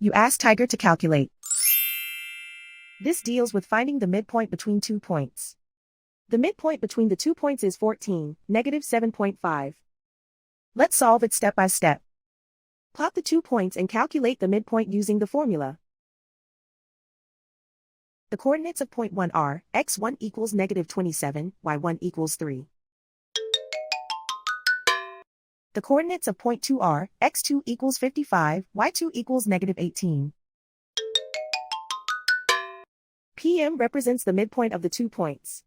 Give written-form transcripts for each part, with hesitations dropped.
You ask Tiger to calculate. This deals with finding the midpoint between 2 points. The midpoint between the 2 points is 14, -7.5. Let's solve it step by step. Plot the 2 points and calculate the midpoint using the formula. The coordinates of point 1 are, x1 equals -27, y1 equals 3. The coordinates of point 2 are, x2 equals 55, y2 equals -18. PM represents the midpoint of the 2 points.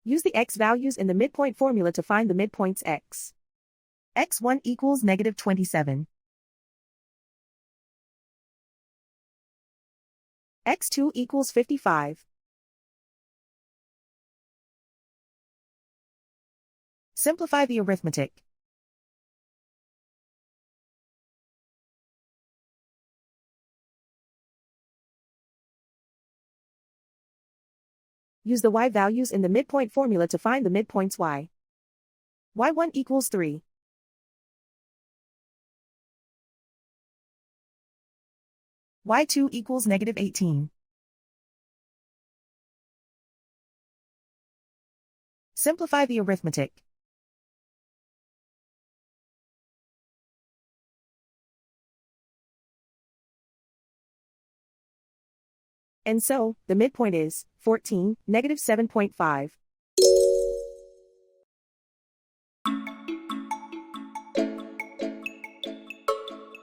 Use the x values in the midpoint formula to find the midpoints x. x1 equals -27. x2 equals 55. Simplify the arithmetic. Use the y values in the midpoint formula to find the midpoints y. y1 equals 3. y2 equals -18. Simplify the arithmetic. And so, the midpoint is 14, -7.5.